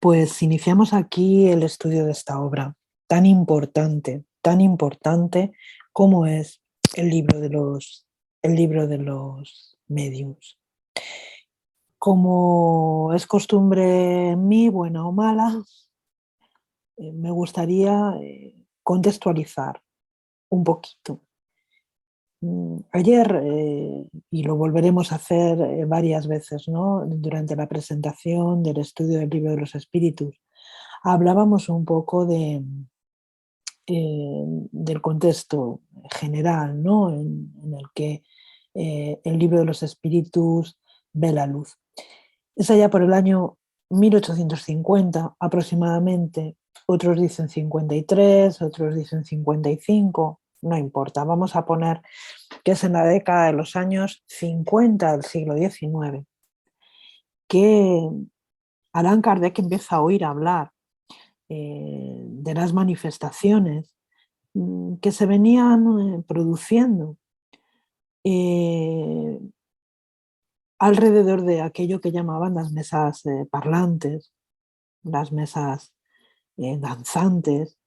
Pues iniciamos aquí el estudio de esta obra tan importante como es el libro de los médiuns. Como es costumbre en mí, buena o mala, me gustaría contextualizar un poquito. Ayer, y lo volveremos a hacer varias veces, ¿no? Durante la presentación del estudio del libro de los espíritus, hablábamos un poco del contexto general, ¿no? en el que el libro de los espíritus ve la luz. Es allá por el año 1850 aproximadamente, otros dicen 53, otros dicen 55, no importa, vamos a poner que es en la década de los años 50 del siglo XIX, que Allan Kardec empieza a oír hablar de las manifestaciones que se venían produciendo eh, alrededor de aquello que llamaban las mesas parlantes, las mesas danzantes,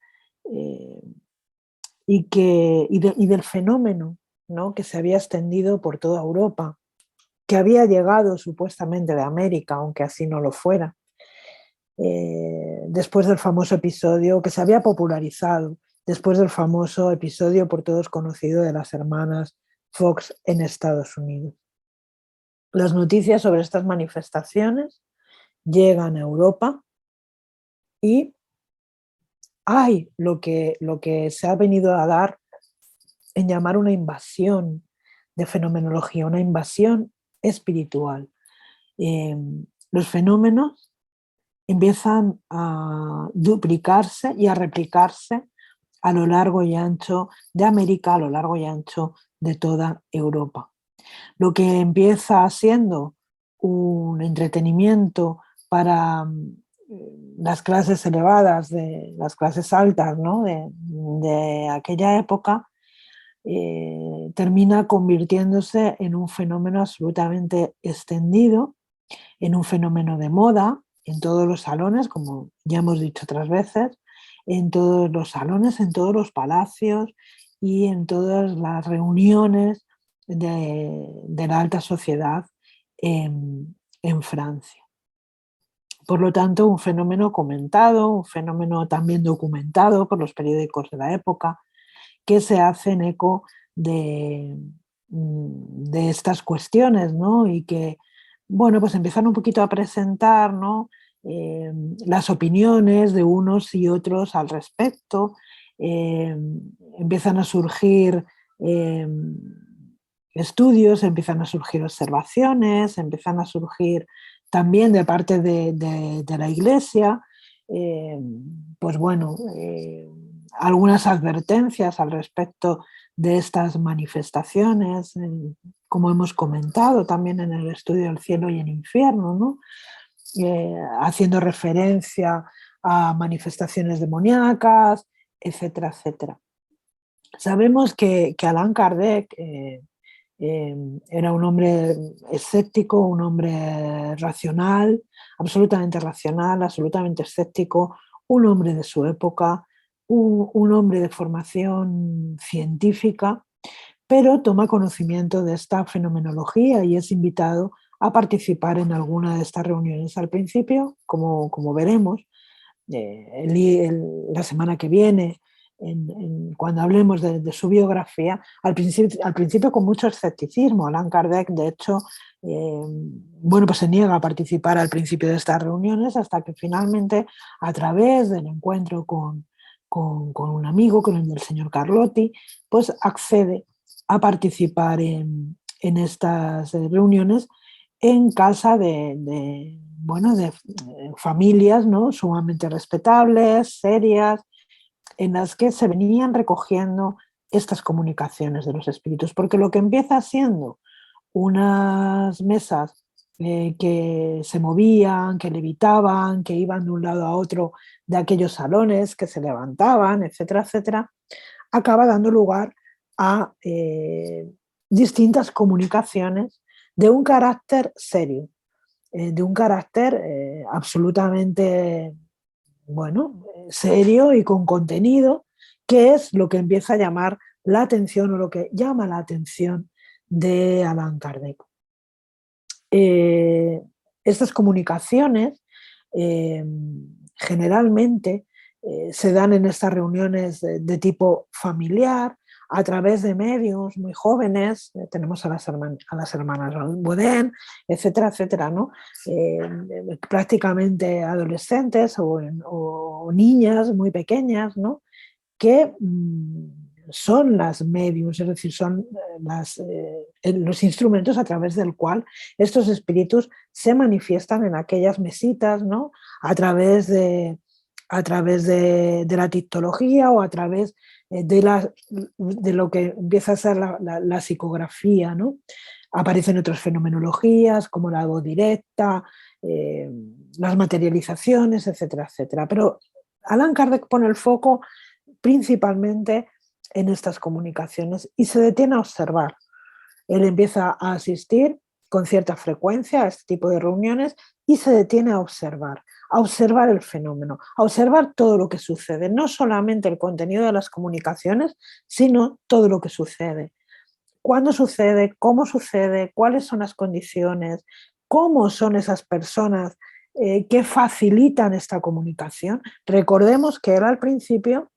eh, y del fenómeno, ¿no? Que se había extendido por toda Europa, que había llegado supuestamente de América, aunque así no lo fuera, después del famoso episodio que se había popularizado, después del famoso episodio por todos conocido de las hermanas Fox en Estados Unidos. Las noticias sobre estas manifestaciones llegan a Europa y hay lo que se ha venido a dar en llamar una invasión de fenomenología, una invasión espiritual. Los fenómenos empiezan a duplicarse y a replicarse a lo largo y ancho de América, a lo largo y ancho de toda Europa. Lo que empieza siendo un entretenimiento para las clases elevadas, las clases altas, ¿no? de aquella época, termina convirtiéndose en un fenómeno absolutamente extendido, en un fenómeno de moda, en todos los salones, como ya hemos dicho otras veces, en todos los salones, en todos los palacios y en todas las reuniones de la alta sociedad en Francia. Por lo tanto, un fenómeno comentado, un fenómeno también documentado por los periódicos de la época, que se hacen eco de estas cuestiones, ¿no? Y que, bueno, pues empiezan un poquito a presentar, ¿no? Las opiniones de unos y otros al respecto. Empiezan a surgir eh, estudios, empiezan a surgir observaciones, empiezan a surgir también de parte de la Iglesia, pues bueno, algunas advertencias al respecto de estas manifestaciones, como hemos comentado también en el estudio del cielo y el infierno, ¿no? Haciendo referencia a manifestaciones demoníacas, etcétera, etcétera. Sabemos que Allan Kardec era un hombre escéptico, un hombre racional, absolutamente escéptico, un hombre de su época, un hombre de formación científica, pero toma conocimiento de esta fenomenología y es invitado a participar en alguna de estas reuniones. Al principio, como veremos, la semana que viene, cuando hablemos de su biografía, al principio con mucho escepticismo. Allan Kardec, de hecho, bueno, pues se niega a participar al principio de estas reuniones hasta que finalmente, a través del encuentro con un amigo, con el del señor Carlotti, pues accede a participar en estas reuniones en casa bueno, de familias, ¿no? Sumamente respetables, serias, en las que se venían recogiendo estas comunicaciones de los espíritus, porque lo que empieza siendo unas mesas que se movían, que levitaban, que iban de un lado a otro de aquellos salones, que se levantaban, etcétera, etcétera, acaba dando lugar a distintas comunicaciones de un carácter serio. de un carácter absolutamente, bueno, serio y con contenido, que es lo que empieza a llamar la atención o lo que llama la atención de Allan Kardec. Estas comunicaciones generalmente se dan en estas reuniones de tipo familiar, a través de medios muy jóvenes, tenemos a las hermanas Baudin, etcétera, etcétera, ¿no? Prácticamente adolescentes o niñas muy pequeñas, ¿no? Que son las mediums, es decir, son los instrumentos a través del cual estos espíritus se manifiestan en aquellas mesitas, ¿no? A través de la tictología o a través de lo que empieza a ser la psicografía, ¿no? Aparecen otras fenomenologías como la voz directa, las materializaciones, etcétera, etcétera. Pero Allan Kardec pone el foco principalmente en estas comunicaciones y se detiene a observar. Él empieza a asistir con cierta frecuencia a este tipo de reuniones y se detiene a observar el fenómeno, a observar todo lo que sucede, no solamente el contenido de las comunicaciones, sino todo lo que sucede. ¿Cuándo sucede? ¿Cómo sucede? ¿Cuáles son las condiciones? ¿Cómo son esas personas que facilitan esta comunicación? Recordemos que él al principio,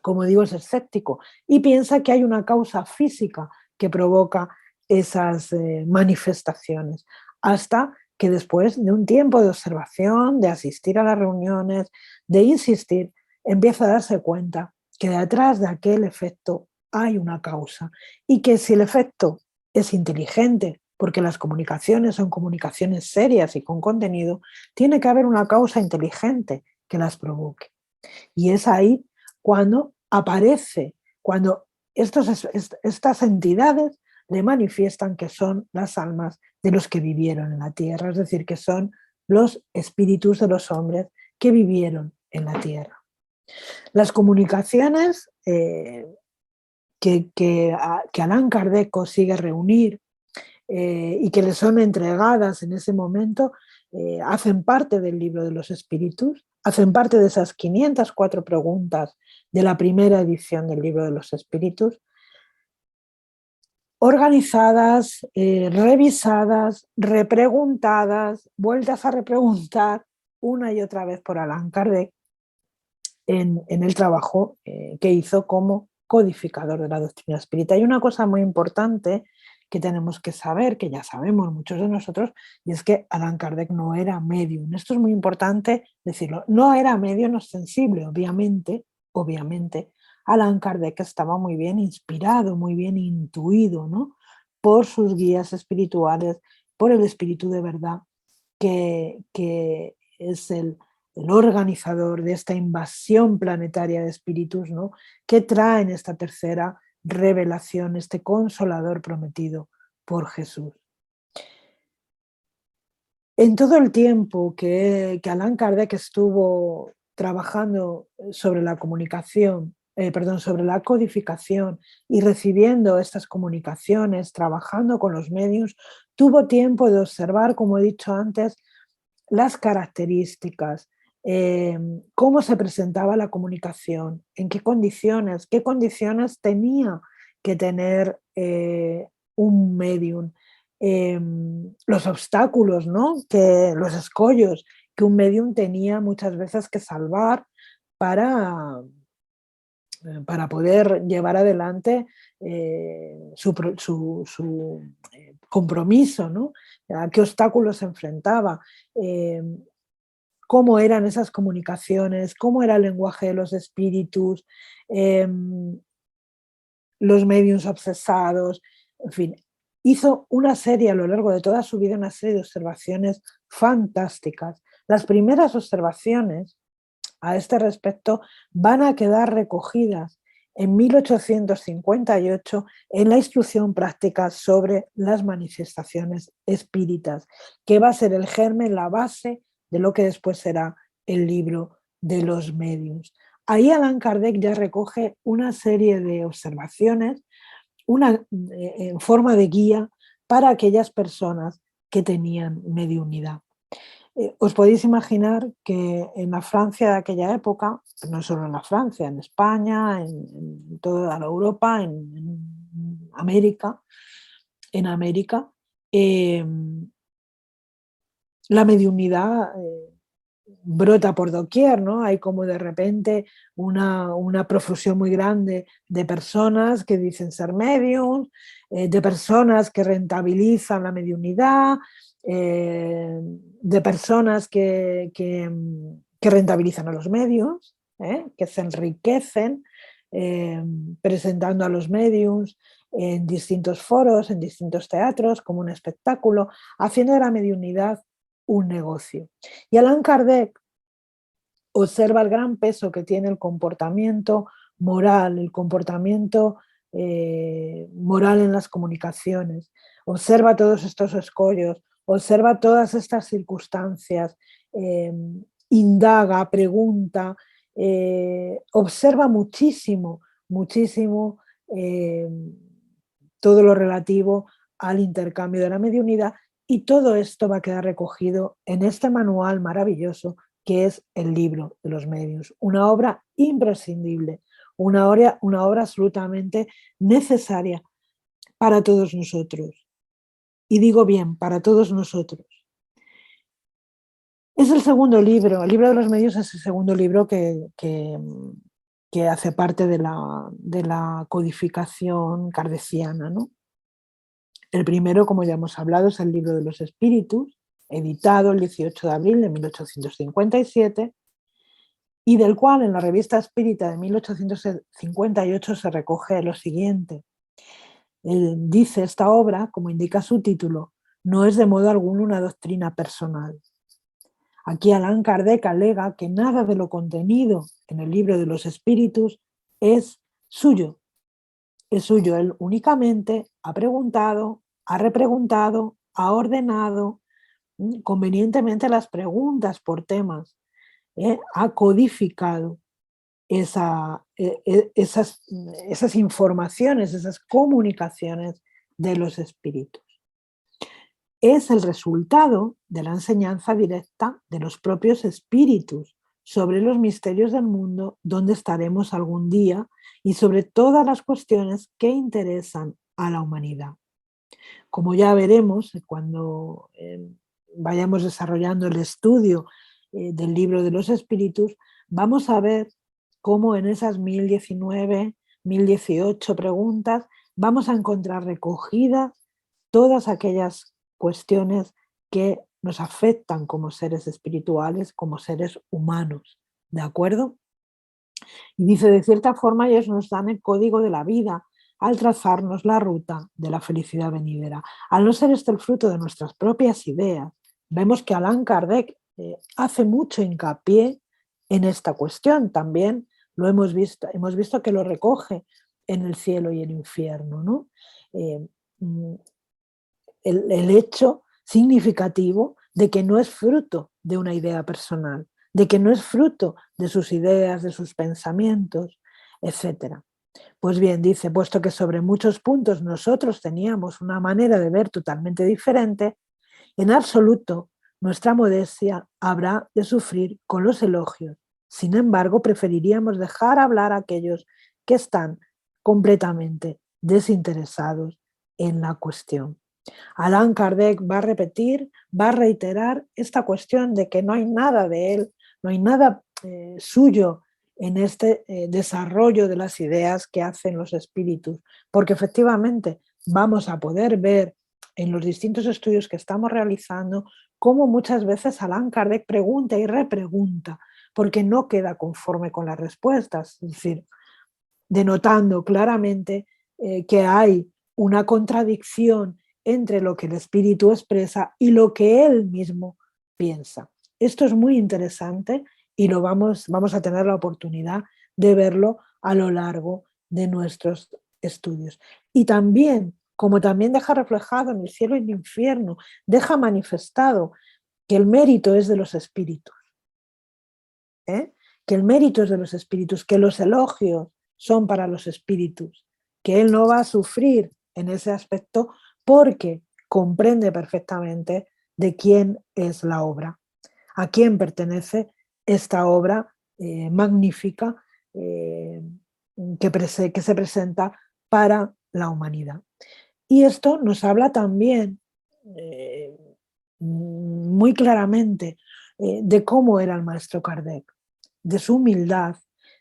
como digo, es escéptico y piensa que hay una causa física que provoca esas manifestaciones, hasta que después de un tiempo de observación, de asistir a las reuniones, de insistir, empieza a darse cuenta que detrás de aquel efecto hay una causa y que si el efecto es inteligente, porque las comunicaciones son comunicaciones serias y con contenido, tiene que haber una causa inteligente que las provoque. Y es ahí cuando aparece, cuando estas entidades le manifiestan que son las almas de los que vivieron en la tierra, es decir, que son los espíritus de los hombres que vivieron en la tierra. Las comunicaciones que Allan Kardec consigue reunir y que le son entregadas en ese momento, hacen parte del libro de los espíritus, hacen parte de esas 504 preguntas de la primera edición del libro de los espíritus, organizadas, revisadas, repreguntadas, vueltas a repreguntar una y otra vez por Allan Kardec en el trabajo que hizo como codificador de la doctrina espírita. Hay una cosa muy importante que tenemos que saber, que ya sabemos muchos de nosotros, y es que Allan Kardec no era medium. Esto es muy importante decirlo. No era medium ostensible, obviamente. Allan Kardec estaba muy bien inspirado, muy bien intuido, ¿no? Por sus guías espirituales, por el espíritu de verdad, que es el organizador de esta invasión planetaria de espíritus, ¿no? Que traen esta tercera revelación, este consolador prometido por Jesús. En todo el tiempo que Allan Kardec estuvo trabajando sobre la comunicación, sobre la codificación y recibiendo estas comunicaciones, trabajando con los medios, tuvo tiempo de observar, como he dicho antes, las características, cómo se presentaba la comunicación, en qué condiciones tenía que tener un medium, los obstáculos, ¿no? Los escollos que un medium tenía muchas veces que salvar para, para poder llevar adelante su compromiso, ¿no? A qué obstáculos se enfrentaba, eh, cómo eran esas comunicaciones, cómo era el lenguaje de los espíritus, eh, los medios obsesados, en fin. Hizo una serie a lo largo de toda su vida, una serie de observaciones fantásticas. Las primeras observaciones a este respecto van a quedar recogidas en 1858 en la instrucción práctica sobre las manifestaciones espíritas, que va a ser el germen, la base de lo que después será el libro de los medios. Ahí Allan Kardec ya recoge una serie de observaciones en forma de guía para aquellas personas que tenían mediunidad. Os podéis imaginar que en la Francia de aquella época, no solo en la Francia, en España, en toda la Europa, en América, eh, la mediunidad brota por doquier, ¿no? Hay como de repente una profusión muy grande de personas que dicen ser mediums, de personas que rentabilizan la mediunidad, de personas que rentabilizan a los medios, que se enriquecen presentando a los mediums en distintos foros, en distintos teatros, como un espectáculo, haciendo de la mediunidad un negocio. Y Allan Kardec observa el gran peso que tiene el comportamiento moral, el comportamiento moral en las comunicaciones. Observa todos estos escollos, observa todas estas circunstancias, indaga, pregunta, observa muchísimo, muchísimo todo lo relativo al intercambio de la mediunidad, y todo esto va a quedar recogido en este manual maravilloso que es el libro de los medios, una obra imprescindible, una obra absolutamente necesaria para todos nosotros. Y digo bien, para todos nosotros. Es el segundo libro, el libro de los medios es el segundo libro que hace parte de la codificación kardeciana, ¿no? El primero, como ya hemos hablado, es el libro de los espíritus, editado el 18 de abril de 1857, y del cual en la Revista Espírita de 1858 se recoge lo siguiente. Dice esta obra, como indica su título, no es de modo alguno una doctrina personal. Aquí Allan Kardec alega que nada de lo contenido en el libro de los espíritus es suyo. Es suyo, él únicamente ha preguntado, ha repreguntado, ha ordenado convenientemente las preguntas por temas, ha codificado esas informaciones, esas comunicaciones de los espíritus. Es el resultado de la enseñanza directa de los propios espíritus sobre los misterios del mundo, donde estaremos algún día, y sobre todas las cuestiones que interesan a la humanidad. Como ya veremos cuando vayamos desarrollando el estudio del libro de los espíritus, vamos a ver cómo en esas 1019, 1018 preguntas vamos a encontrar recogidas todas aquellas cuestiones que nos afectan como seres espirituales, como seres humanos, ¿de acuerdo? Y dice, de cierta forma ellos nos dan el código de la vida al trazarnos la ruta de la felicidad venidera. Al no ser este el fruto de nuestras propias ideas, vemos que Allan Kardec hace mucho hincapié en esta cuestión. También lo hemos visto que lo recoge en el cielo y el infierno, ¿no? El hecho significativo de que no es fruto de una idea personal, de que no es fruto de sus ideas, de sus pensamientos, etc. Pues bien, dice, puesto que sobre muchos puntos nosotros teníamos una manera de ver totalmente diferente, en absoluto nuestra modestia habrá de sufrir con los elogios. Sin embargo, preferiríamos dejar hablar a aquellos que están completamente desinteresados en la cuestión. Allan Kardec va a repetir, va a reiterar esta cuestión de que no hay nada de él, no hay nada suyo en este desarrollo de las ideas que hacen los espíritus, porque efectivamente vamos a poder ver en los distintos estudios que estamos realizando cómo muchas veces Allan Kardec pregunta y repregunta, porque no queda conforme con las respuestas, es decir, denotando claramente que hay una contradicción entre lo que el espíritu expresa y lo que él mismo piensa. Esto es muy interesante y vamos a tener la oportunidad de verlo a lo largo de nuestros estudios. Y también, como también deja reflejado en el cielo y el infierno, deja manifestado que el mérito es de los espíritus, que el mérito es de los espíritus, que los elogios son para los espíritus, que él no va a sufrir en ese aspecto porque comprende perfectamente de quién es la obra, a quién pertenece esta obra magnífica que se presenta para la humanidad. Y esto nos habla también muy claramente de cómo era el maestro Kardec, de su humildad,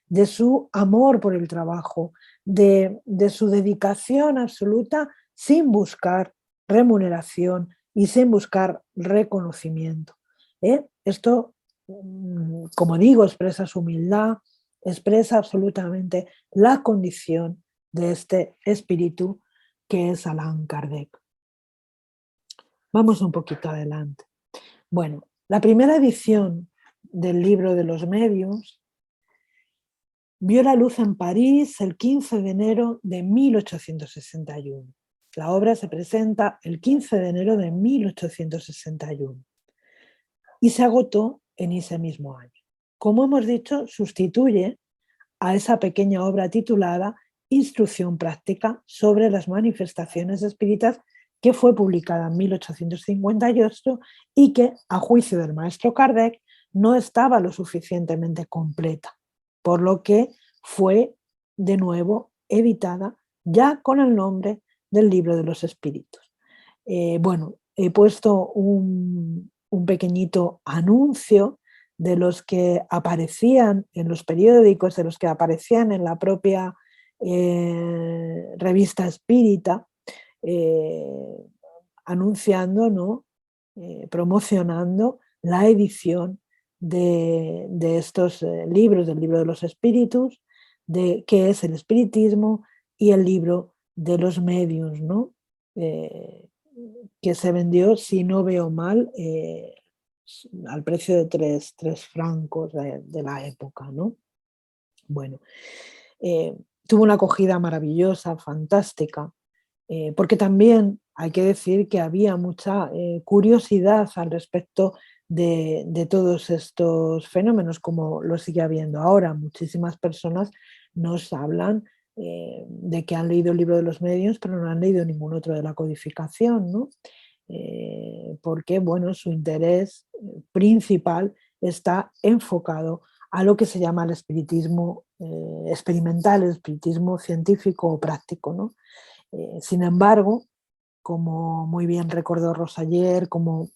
de su amor por el trabajo, de su dedicación absoluta sin buscar remuneración y sin buscar reconocimiento. Esto, como digo, expresa su humildad, expresa absolutamente la condición de este espíritu que es Allan Kardec. Vamos un poquito adelante. Bueno, la primera edición del libro de los medios vio la luz en París el 15 de enero de 1861. La obra se presenta el 15 de enero de 1861 y se agotó en ese mismo año. Como hemos dicho, sustituye a esa pequeña obra titulada Instrucción práctica sobre las manifestaciones espíritas, que fue publicada en 1858 y que, a juicio del maestro Kardec, no estaba lo suficientemente completa, por lo que fue de nuevo editada ya con el nombre del Libro de los Espíritus. Bueno, he puesto un pequeñito anuncio de los que aparecían en los periódicos, de los que aparecían en la propia revista espírita, anunciando, ¿no? Promocionando la edición de estos libros, del Libro de los Espíritus, de qué es el espiritismo y el Libro de los Medios, ¿no? Que se vendió, si no veo mal, al precio de 3 francos de la época, ¿no? Bueno, tuvo una acogida maravillosa, fantástica, porque también hay que decir que había mucha curiosidad al respecto de todos estos fenómenos, como lo sigue habiendo ahora. Muchísimas personas nos hablan de que han leído el Libro de los Medios, pero no han leído ningún otro de la codificación, ¿no? Porque, bueno, su interés principal está enfocado a lo que se llama el espiritismo experimental, el espiritismo científico o práctico, ¿no? Sin embargo, como muy bien recordó Rosa ayer, como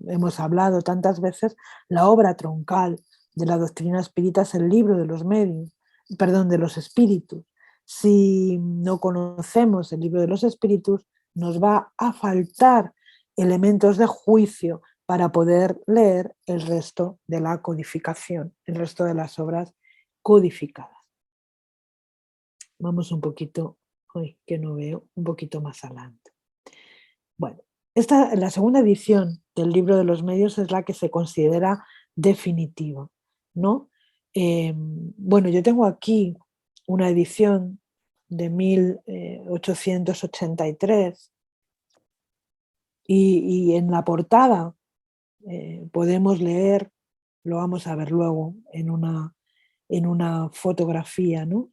hemos hablado tantas veces, la obra troncal de la doctrina espírita es el Libro de los Medios, perdón, de los Espíritus. Si no conocemos el Libro de los Espíritus, nos va a faltar elementos de juicio para poder leer el resto de la codificación, el resto de las obras codificadas. Vamos un poquito, hoy que no veo, un poquito más adelante. Bueno, la segunda edición del Libro de los Medios es la que se considera definitiva, ¿no? Bueno, yo tengo aquí una edición de 1883 y en la portada podemos leer, lo vamos a ver luego en una fotografía, ¿no?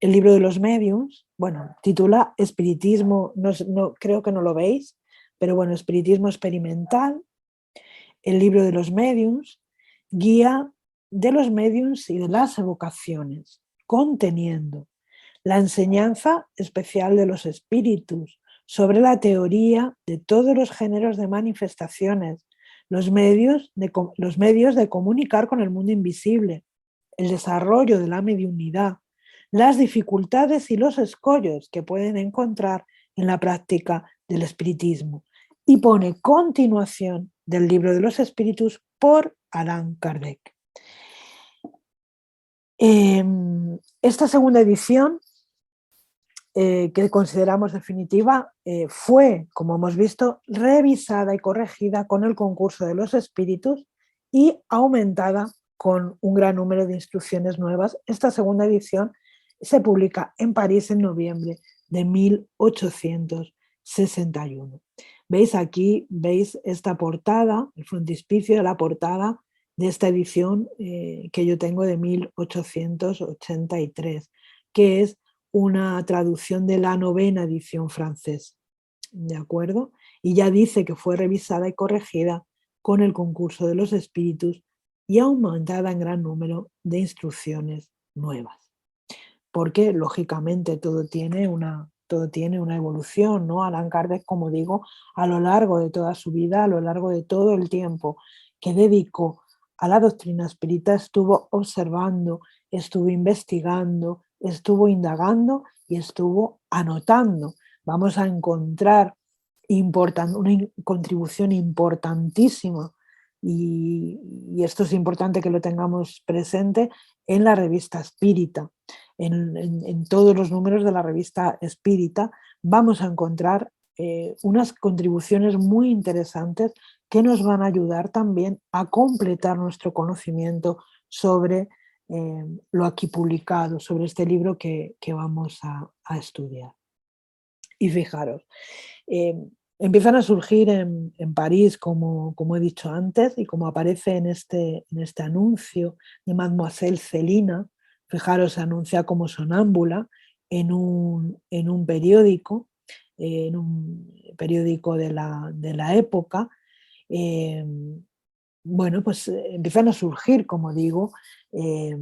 El Libro de los Medios, bueno, titula Espiritismo, creo que no lo veis, pero bueno, Espiritismo experimental, el Libro de los Medios, guía de los mediums y de las evocaciones, conteniendo la enseñanza especial de los espíritus sobre la teoría de todos los géneros de manifestaciones, los medios de comunicar con el mundo invisible, el desarrollo de la mediunidad, las dificultades y los escollos que pueden encontrar en la práctica del espiritismo, y pone continuación del Libro de los Espíritus por Allan Kardec. Esta segunda edición, que consideramos definitiva, fue, como hemos visto, revisada y corregida con el concurso de los espíritus y aumentada con un gran número de instrucciones nuevas. Esta segunda edición se publica en París en noviembre de 1861. ¿Veis aquí? ¿Veis esta portada, el frontispicio de la portada de esta edición que yo tengo de 1883, que es una traducción de la novena edición francesa, ¿de acuerdo? Y ya dice que fue revisada y corregida con el concurso de los espíritus y aumentada en gran número de instrucciones nuevas. Porque, lógicamente, todo tiene una evolución, ¿no? Allan Kardec, como digo, a lo largo de toda su vida, a lo largo de todo el tiempo que dedicó a la doctrina espírita, estuvo observando, estuvo investigando, estuvo indagando y estuvo anotando. Vamos a encontrar una contribución importantísima y esto es importante que lo tengamos presente en la revista Espírita. En todos los números de la revista Espírita vamos a encontrar unas contribuciones muy interesantes que nos van a ayudar también a completar nuestro conocimiento sobre lo aquí publicado, sobre este libro que vamos a estudiar. Y fijaros, eh, empiezan a surgir en París, como he dicho antes, y como aparece en este anuncio de Mademoiselle Celina. Fijaros, se anuncia como sonámbula en un periódico de la época. eh, bueno, pues empiezan a surgir, como digo, eh,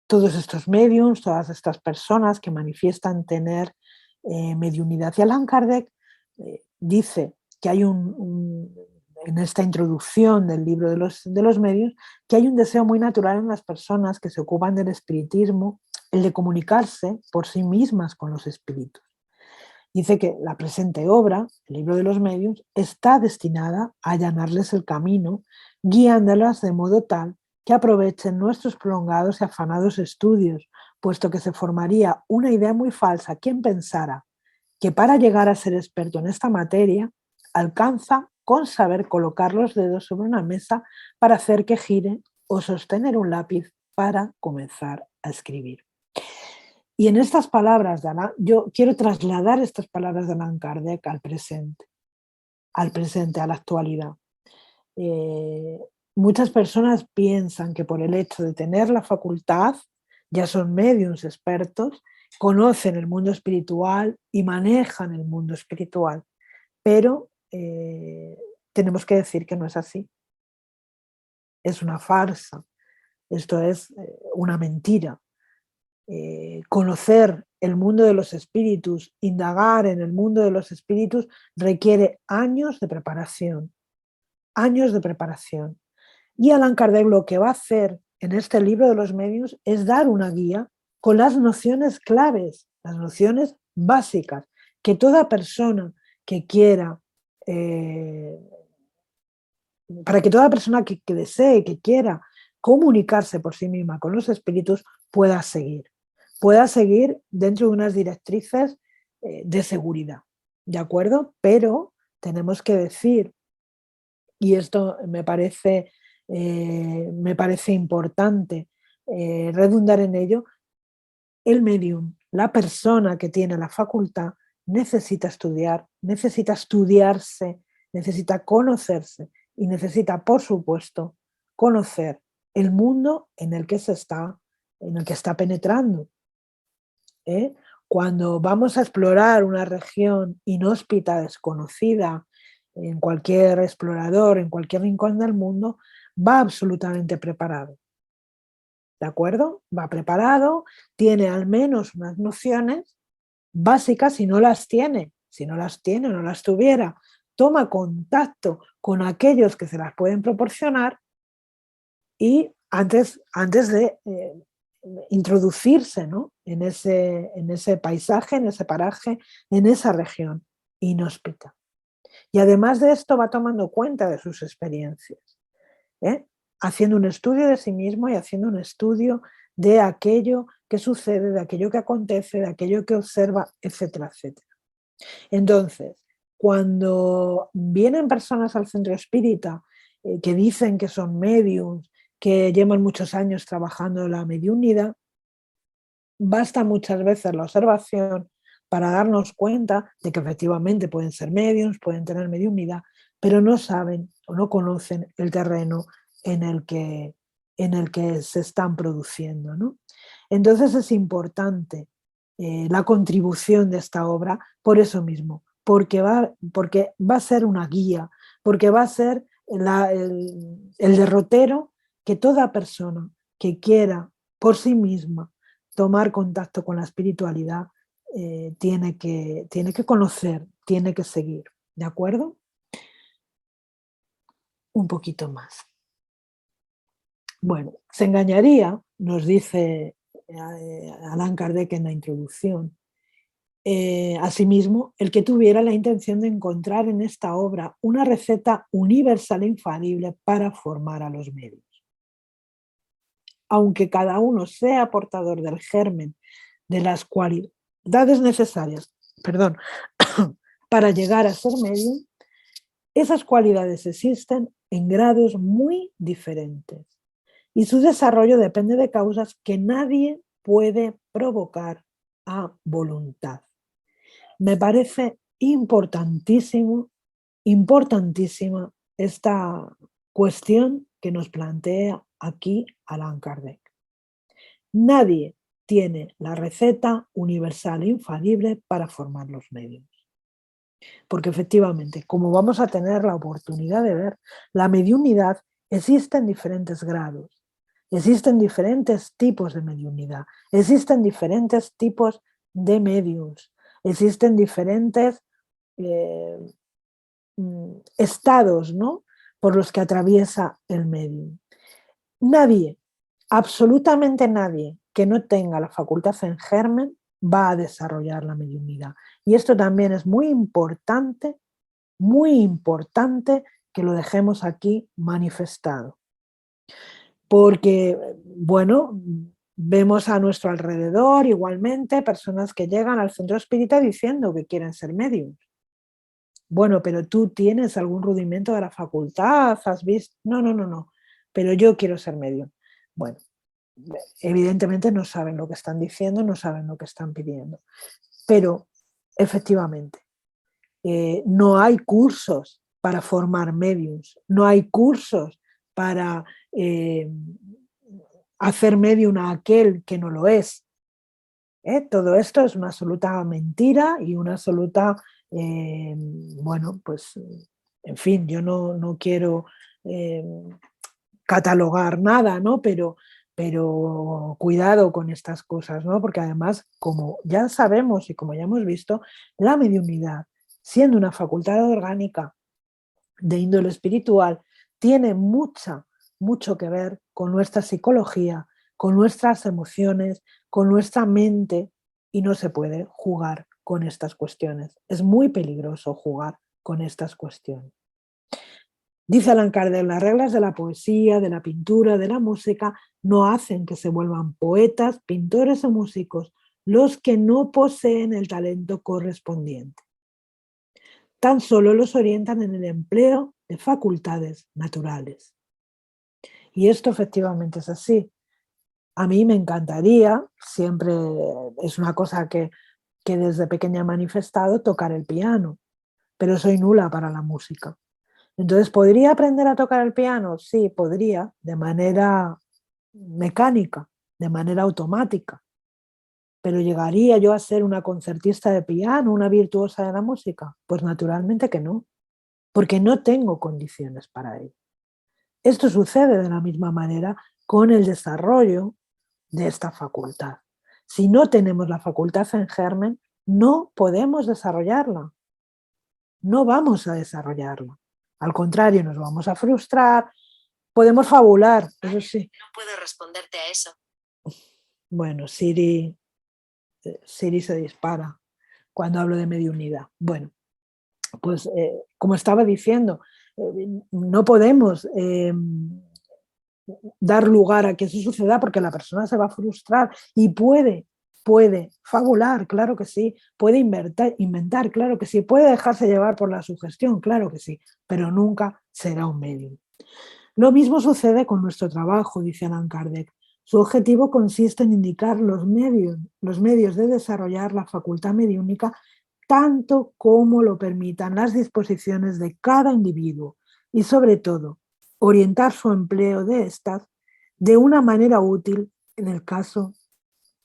todos estos mediums, todas estas personas que manifiestan tener mediunidad. Y Allan Kardec dice que hay en esta introducción del libro de los medios, que hay un deseo muy natural en las personas que se ocupan del espiritismo, el de comunicarse por sí mismas con los espíritus. Dice que la presente obra, el libro de los medios, está destinada a allanarles el camino, guiándolas de modo tal que aprovechen nuestros prolongados y afanados estudios, puesto que se formaría una idea muy falsa quien pensara que para llegar a ser experto en esta materia alcanza con saber colocar los dedos sobre una mesa para hacer que gire o sostener un lápiz para comenzar a escribir. Y en estas palabras de yo quiero trasladar estas palabras de Allan Kardec al presente, a la actualidad. Eh, Muchas personas piensan que por el hecho de tener la facultad, ya son mediums expertos, conocen el mundo espiritual y manejan el mundo espiritual, pero tenemos que decir que no es así. Es una farsa, esto es una mentira. Conocer el mundo de los espíritus, indagar en el mundo de los espíritus, requiere años de preparación, años de preparación. Y Allan Kardec lo que va a hacer en este libro de los medios es dar una guía con las nociones claves, las nociones básicas, que toda persona que quiera, para que toda persona que desee, que quiera comunicarse por sí misma con los espíritus, pueda seguir dentro de unas directrices de seguridad, ¿de acuerdo? Pero tenemos que decir, y esto me parece importante redundar en ello, el medium, la persona que tiene la facultad, necesita estudiar, necesita estudiarse, necesita conocerse y necesita, por supuesto, conocer el mundo en el que está penetrando. ¿eh? Cuando vamos a explorar una región inhóspita, desconocida, en cualquier explorador, en cualquier rincón del mundo, va absolutamente preparado. ¿De acuerdo? Va preparado, tiene al menos unas nociones básicas, si no las tiene o no las tuviera, toma contacto con aquellos que se las pueden proporcionar y antes de introducirse, ¿no? en ese paisaje, en ese paraje, en esa región inhóspita. Y además de esto va tomando cuenta de sus experiencias, haciendo un estudio de sí mismo y haciendo un estudio de aquello que sucede, de aquello que acontece, de aquello que observa, etcétera, etcétera. Entonces, cuando vienen personas al centro espírita que dicen que son mediums, que llevan muchos años trabajando la mediunidad, basta muchas veces la observación para darnos cuenta de que efectivamente pueden ser mediums, pueden tener mediunidad, pero no saben o no conocen el terreno en el que se están produciendo, ¿no? Entonces es importante la contribución de esta obra por eso mismo, porque va a ser una guía, porque va a ser el derrotero que toda persona que quiera por sí misma tomar contacto con la espiritualidad tiene que conocer, tiene que seguir. ¿De acuerdo? Un poquito más. Bueno, se engañaría, nos dice Allan Kardec en la introducción, asimismo, el que tuviera la intención de encontrar en esta obra una receta universal e infalible para formar a los medios. Aunque cada uno sea portador del germen de las cualidades necesarias, perdón, para llegar a ser medium, esas cualidades existen en grados muy diferentes y su desarrollo depende de causas que nadie puede provocar a voluntad. Me parece importantísima esta cuestión que nos plantea aquí Allan Kardec. Nadie tiene la receta universal e infalible para formar los medios. Porque efectivamente, como vamos a tener la oportunidad de ver, la mediunidad existe en diferentes grados, existen diferentes tipos de mediunidad, existen diferentes tipos de medios, existen diferentes estados, ¿no?, por los que atraviesa el medium. Nadie, absolutamente nadie que no tenga la facultad en germen va a desarrollar la mediunidad. Y esto también es muy importante que lo dejemos aquí manifestado. Porque, bueno, vemos a nuestro alrededor igualmente personas que llegan al centro espírita diciendo que quieren ser mediums. Bueno, pero tú tienes algún rudimento de la facultad, has visto. No, pero yo quiero ser medium. Bueno, evidentemente no saben lo que están diciendo, no saben lo que están pidiendo. Pero, efectivamente, no hay cursos para formar mediums, no hay cursos para hacer medium a aquel que no lo es. Todo esto es una absoluta mentira y una absoluta, bueno, pues, en fin, yo no quiero catalogar nada, ¿no? Pero cuidado con estas cosas, ¿no? Porque además, como ya sabemos y como ya hemos visto, la mediunidad, siendo una facultad orgánica de índole espiritual, tiene mucho que ver con nuestra psicología, con nuestras emociones, con nuestra mente, y no se puede jugar con estas cuestiones. Es muy peligroso jugar con estas cuestiones. Dice Allan Kardec, las reglas de la poesía, de la pintura, de la música, no hacen que se vuelvan poetas, pintores o músicos los que no poseen el talento correspondiente. Tan solo los orientan en el empleo de facultades naturales. Y esto efectivamente es así. A mí me encantaría, siempre es una cosa que desde pequeña he manifestado, tocar el piano, pero soy nula para la música. Entonces, ¿podría aprender a tocar el piano? Sí, podría, de manera mecánica, de manera automática. ¿Pero llegaría yo a ser una concertista de piano, una virtuosa de la música? Pues naturalmente que no, porque no tengo condiciones para ello. Esto sucede de la misma manera con el desarrollo de esta facultad. Si no tenemos la facultad en germen, no podemos desarrollarla. No vamos a desarrollarla. Al contrario, nos vamos a frustrar, podemos fabular, eso sí. No puedo responderte a eso. Bueno, Siri se dispara cuando hablo de mediunidad. Bueno, pues como estaba diciendo, no podemos dar lugar a que eso suceda porque la persona se va a frustrar y puede fabular, claro que sí, puede inventar, claro que sí, puede dejarse llevar por la sugestión, claro que sí, pero nunca será un medium. Lo mismo sucede con nuestro trabajo, dice Allan Kardec. Su objetivo consiste en indicar los medios de desarrollar la facultad mediúnica tanto como lo permitan las disposiciones de cada individuo y, sobre todo, orientar su empleo de estas de una manera útil en el caso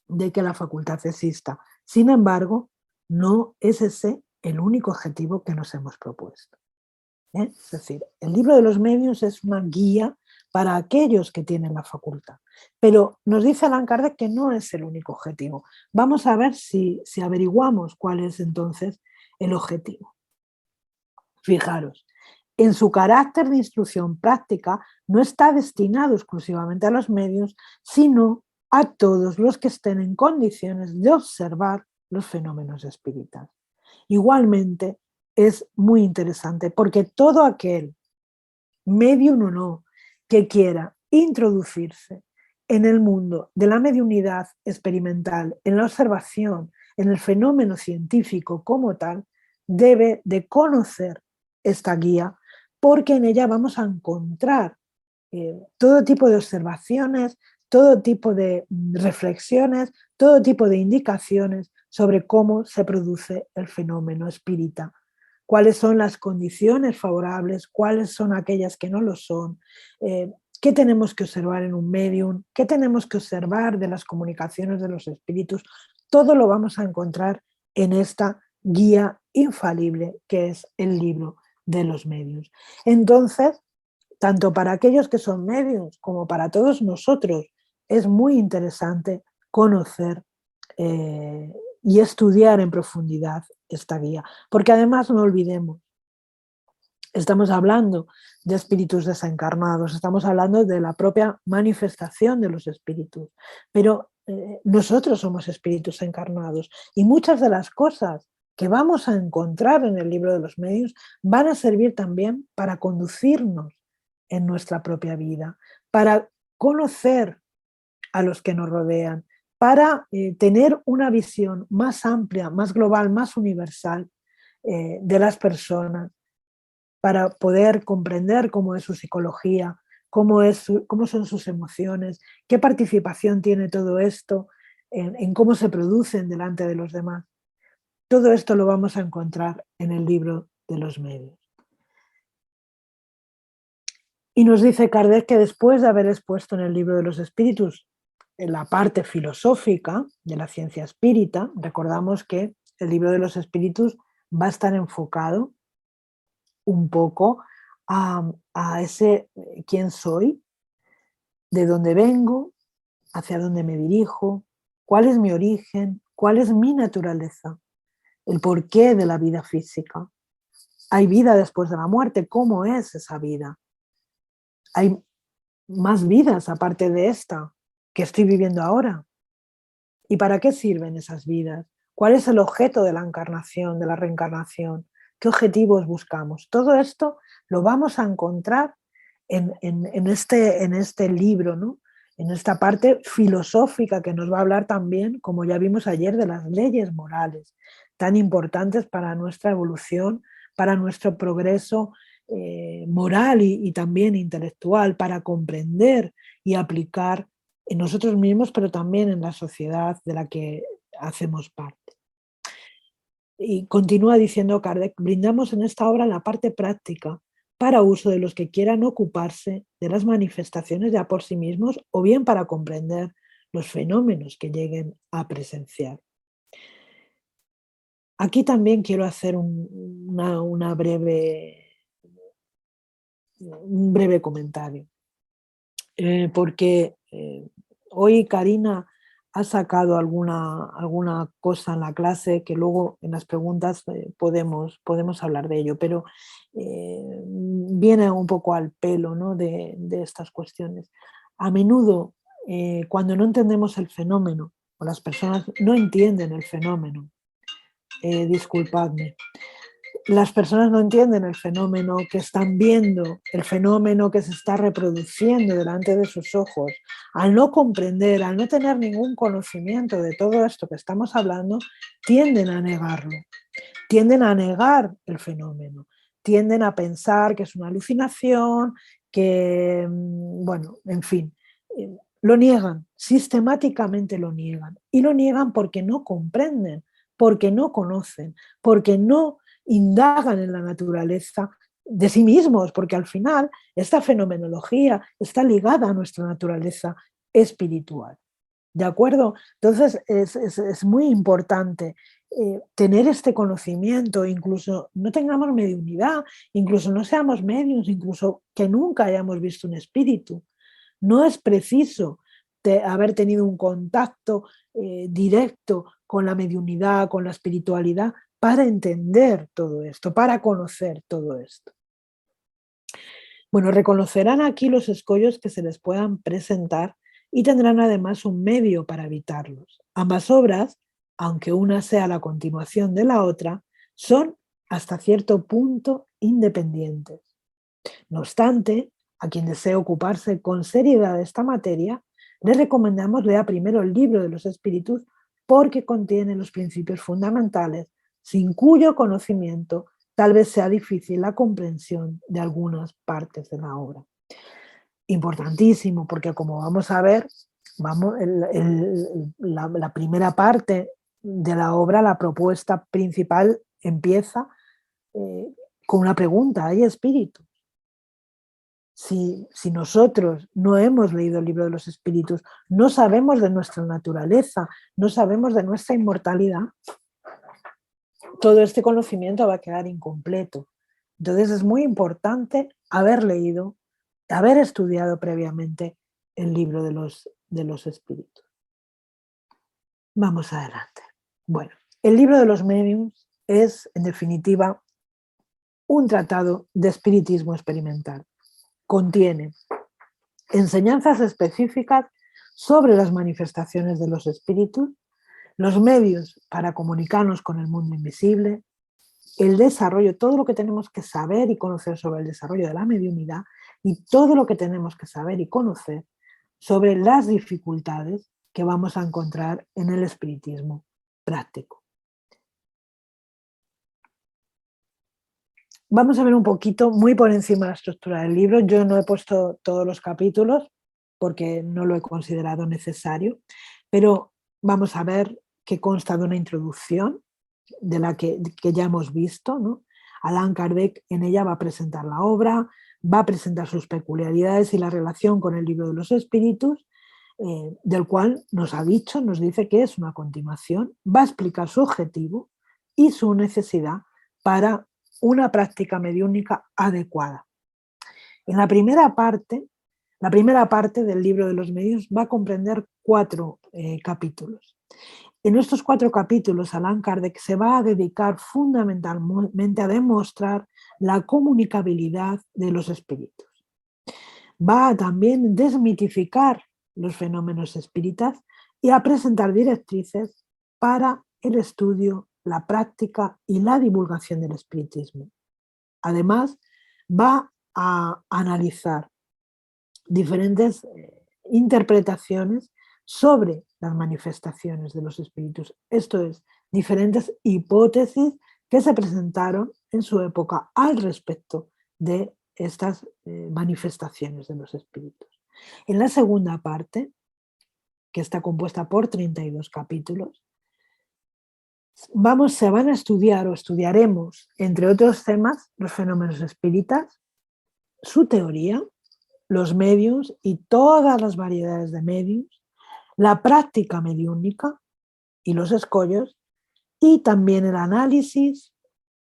de que la facultad exista. Sin embargo, no es ese el único objetivo que nos hemos propuesto. Es decir, el libro de los medios es una guía para aquellos que tienen la facultad. Pero nos dice Allan Kardec que no es el único objetivo. Vamos a ver si averiguamos cuál es entonces el objetivo. Fijaros, en su carácter de instrucción práctica no está destinado exclusivamente a los medios, sino a todos los que estén en condiciones de observar los fenómenos espirituales. Igualmente, es muy interesante porque todo aquel, medium o no, que quiera introducirse en el mundo de la mediunidad experimental, en la observación, en el fenómeno científico como tal, debe de conocer esta guía porque en ella vamos a encontrar todo tipo de observaciones, todo tipo de reflexiones, todo tipo de indicaciones sobre cómo se produce el fenómeno espírita, cuáles son las condiciones favorables, cuáles son aquellas que no lo son, qué tenemos que observar en un medium, qué tenemos que observar de las comunicaciones de los espíritus. Todo lo vamos a encontrar en esta guía infalible que es el libro de los medios. Entonces, tanto para aquellos que son medios como para todos nosotros, es muy interesante conocer y estudiar en profundidad esta guía. Porque además no olvidemos, estamos hablando de espíritus desencarnados, estamos hablando de la propia manifestación de los espíritus, pero nosotros somos espíritus encarnados y muchas de las cosas que vamos a encontrar en el libro de los medios van a servir también para conducirnos en nuestra propia vida, para conocer a los que nos rodean, para tener una visión más amplia, más global, más universal de las personas, para poder comprender cómo es su psicología, cómo son sus emociones, qué participación tiene todo esto en cómo se producen delante de los demás. Todo esto lo vamos a encontrar en el libro de los medios. Y nos dice Kardec que después de haber expuesto en el libro de los espíritus en la parte filosófica de la ciencia espírita, recordamos que el libro de los espíritus va a estar enfocado un poco a ese quién soy, de dónde vengo, hacia dónde me dirijo, cuál es mi origen, cuál es mi naturaleza, el porqué de la vida física. ¿Hay vida después de la muerte? ¿Cómo es esa vida? ¿Hay más vidas aparte de esta que estoy viviendo ahora? ¿Y para qué sirven esas vidas? ¿Cuál es el objeto de la encarnación, de la reencarnación? ¿Qué objetivos buscamos? Todo esto lo vamos a encontrar en este libro, ¿no? En esta parte filosófica que nos va a hablar también, como ya vimos ayer, de las leyes morales, tan importantes para nuestra evolución, para nuestro progreso moral y también intelectual, para comprender y aplicar en nosotros mismos, pero también en la sociedad de la que hacemos parte. Y continúa diciendo Kardec, brindamos en esta obra la parte práctica para uso de los que quieran ocuparse de las manifestaciones ya por sí mismos o bien para comprender los fenómenos que lleguen a presenciar. Aquí también quiero hacer un breve comentario, porque hoy Karina ha sacado alguna cosa en la clase que luego en las preguntas podemos hablar de ello, pero viene un poco al pelo, ¿no? de estas cuestiones. A menudo, cuando no entendemos el fenómeno, o las personas no entienden el fenómeno, disculpadme, las personas no entienden el fenómeno que están viendo, el fenómeno que se está reproduciendo delante de sus ojos. Al no comprender, al no tener ningún conocimiento de todo esto que estamos hablando, tienden a negarlo, tienden a negar el fenómeno, tienden a pensar que es una alucinación, que, bueno, en fin, lo niegan, sistemáticamente lo niegan. Y lo niegan porque no comprenden, porque no conocen, porque no indagan en la naturaleza de sí mismos, porque al final esta fenomenología está ligada a nuestra naturaleza espiritual. ¿De acuerdo? Entonces es muy importante tener este conocimiento, incluso no tengamos mediunidad, incluso no seamos mediums, incluso que nunca hayamos visto un espíritu. No es preciso haber tenido un contacto directo con la mediunidad, con la espiritualidad, para entender todo esto, para conocer todo esto. Bueno, reconocerán aquí los escollos que se les puedan presentar y tendrán además un medio para evitarlos. Ambas obras, aunque una sea la continuación de la otra, son hasta cierto punto independientes. No obstante, a quien desee ocuparse con seriedad de esta materia, le recomendamos leer primero el libro de los espíritus porque contiene los principios fundamentales, sin cuyo conocimiento tal vez sea difícil la comprensión de algunas partes de la obra. Importantísimo, porque como vamos a ver, la primera parte de la obra, la propuesta principal, empieza con una pregunta: ¿hay espíritu? Si nosotros no hemos leído el libro de los espíritus, no sabemos de nuestra naturaleza, no sabemos de nuestra inmortalidad, todo este conocimiento va a quedar incompleto. Entonces es muy importante haber leído, haber estudiado previamente el libro de los espíritus. Vamos adelante. Bueno, el libro de los médiums es, en definitiva, un tratado de espiritismo experimental. Contiene enseñanzas específicas sobre las manifestaciones de los espíritus, los medios para comunicarnos con el mundo invisible, el desarrollo, todo lo que tenemos que saber y conocer sobre el desarrollo de la mediunidad y todo lo que tenemos que saber y conocer sobre las dificultades que vamos a encontrar en el espiritismo práctico. Vamos a ver un poquito, muy por encima de la estructura del libro. Yo no he puesto todos los capítulos porque no lo he considerado necesario, pero vamos a ver que consta de una introducción de la que ya hemos visto, ¿no? Allan Kardec en ella va a presentar la obra, va a presentar sus peculiaridades y la relación con el libro de los espíritus, del cual nos dice que es una continuación, va a explicar su objetivo y su necesidad para una práctica mediúnica adecuada. En la primera parte del libro de los medios va a comprender 4 capítulos. En estos 4 capítulos, Allan Kardec se va a dedicar fundamentalmente a demostrar la comunicabilidad de los espíritus. Va a también desmitificar los fenómenos espíritas y a presentar directrices para el estudio, la práctica y la divulgación del espiritismo. Además, va a analizar diferentes interpretaciones sobre las manifestaciones de los espíritus, esto es, diferentes hipótesis que se presentaron en su época al respecto de estas manifestaciones de los espíritus. En la segunda parte, que está compuesta por 32 capítulos, se van a estudiar o estudiaremos, entre otros temas, los fenómenos espíritas, su teoría, los medios y todas las variedades de medios, la práctica mediúnica y los escollos, y también el análisis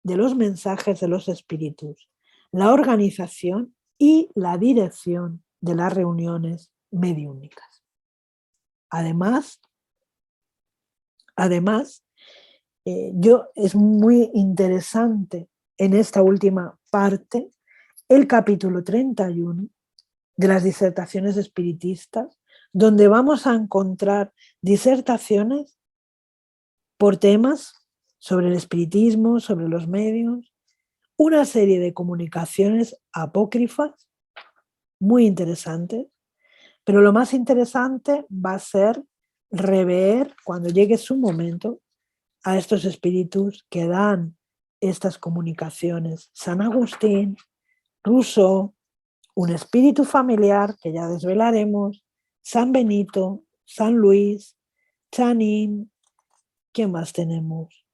de los mensajes de los espíritus, la organización y la dirección de las reuniones mediúnicas. Además, es muy interesante en esta última parte el capítulo 31 de las disertaciones espiritistas, donde vamos a encontrar disertaciones por temas sobre el espiritismo, sobre los medios, una serie de comunicaciones apócrifas muy interesantes, pero lo más interesante va a ser rever, cuando llegue su momento, a estos espíritus que dan estas comunicaciones. San Agustín, Rousseau, un espíritu familiar que ya desvelaremos, San Benito, San Luis, Chanin, ¿quién más tenemos?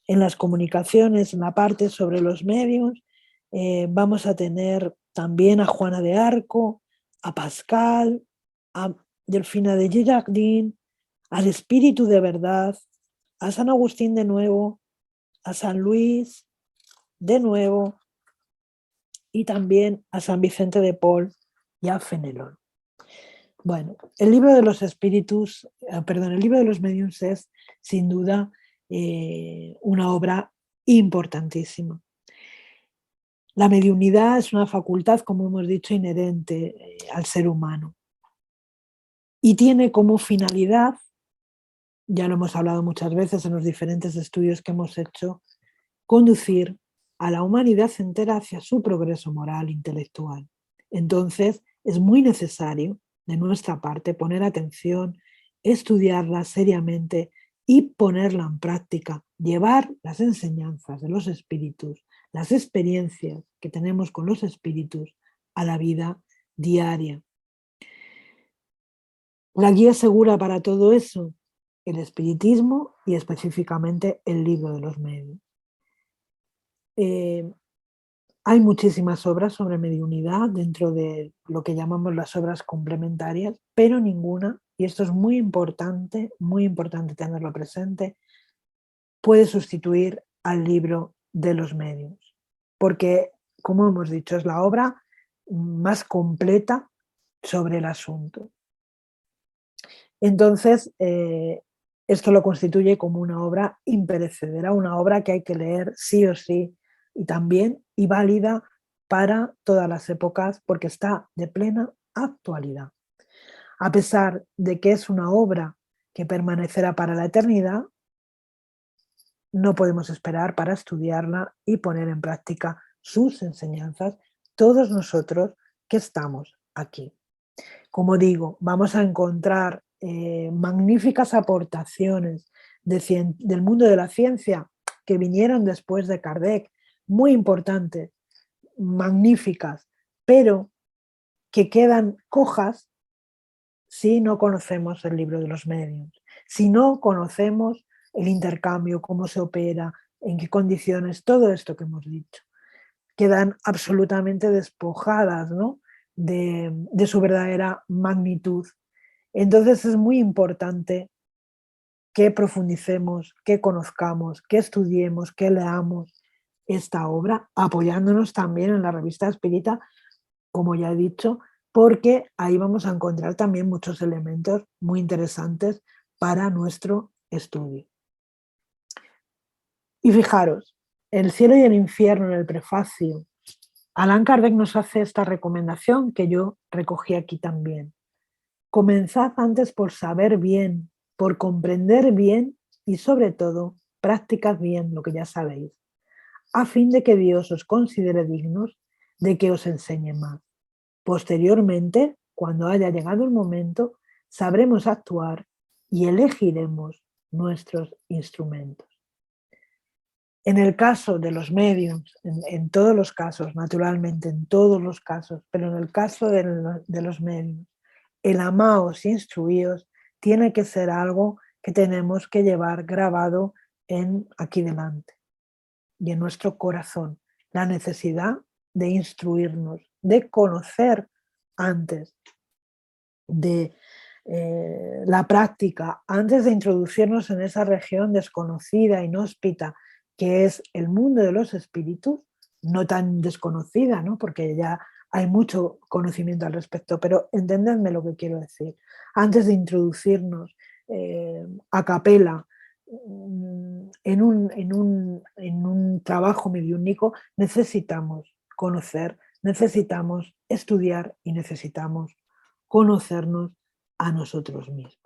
En las comunicaciones, en la parte sobre los medios, vamos a tener también a Juana de Arco, a Pascal, a Delfina de Girardin, al Espíritu de verdad, a San Agustín de nuevo, a San Luis de nuevo y también a San Vicente de Paul y a Fenelón. Bueno, el libro de los espíritus, el libro de los mediums es sin duda una obra importantísima. La mediunidad es una facultad, como hemos dicho, inherente al ser humano y tiene como finalidad, ya lo hemos hablado muchas veces en los diferentes estudios que hemos hecho, conducir a la humanidad entera hacia su progreso moral, intelectual. Entonces, es muy necesario de nuestra parte poner atención, estudiarla seriamente y ponerla en práctica, llevar las enseñanzas de los espíritus, las experiencias que tenemos con los espíritus a la vida diaria. La guía segura para todo eso, el espiritismo y específicamente el libro de los medios. Hay muchísimas obras sobre mediunidad dentro de lo que llamamos las obras complementarias, pero ninguna, y esto es muy importante tenerlo presente, puede sustituir al libro de los medios, porque, como hemos dicho, es la obra más completa sobre el asunto. Entonces, esto lo constituye como una obra imperecedera, una obra que hay que leer sí o sí, y también y válida para todas las épocas porque está de plena actualidad. A pesar de que es una obra que permanecerá para la eternidad, no podemos esperar para estudiarla y poner en práctica sus enseñanzas todos nosotros que estamos aquí. Como digo, vamos a encontrar magníficas aportaciones del mundo de la ciencia que vinieron después de Kardec, muy importantes, magníficas, pero que quedan cojas si no conocemos el libro de los medios, si no conocemos el intercambio, cómo se opera, en qué condiciones, todo esto que hemos dicho. Quedan absolutamente despojadas, ¿no?, de su verdadera magnitud. Entonces es muy importante que profundicemos, que conozcamos, que estudiemos, que leamos esta obra, apoyándonos también en la revista Espírita, como ya he dicho, porque ahí vamos a encontrar también muchos elementos muy interesantes para nuestro estudio. Y fijaros, El cielo y el infierno, en el prefacio, Allan Kardec nos hace esta recomendación que yo recogí aquí también. Comenzad antes por saber bien, por comprender bien y sobre todo practicad bien lo que ya sabéis, a fin de que Dios os considere dignos de que os enseñe más. Posteriormente, cuando haya llegado el momento, sabremos actuar y elegiremos nuestros instrumentos. En el caso de los mediums, en todos los casos, naturalmente, en todos los casos, pero en el caso de los mediums, el amaos y instruíos tiene que ser algo que tenemos que llevar grabado aquí delante y en nuestro corazón. La necesidad de instruirnos, de conocer antes de la práctica, antes de introducirnos en esa región desconocida, inhóspita, que es el mundo de los espíritus, no tan desconocida, ¿no?, porque ya hay mucho conocimiento al respecto, pero entendedme lo que quiero decir. Antes de introducirnos a capela en un trabajo mediúnico, necesitamos conocer, necesitamos estudiar y necesitamos conocernos a nosotros mismos.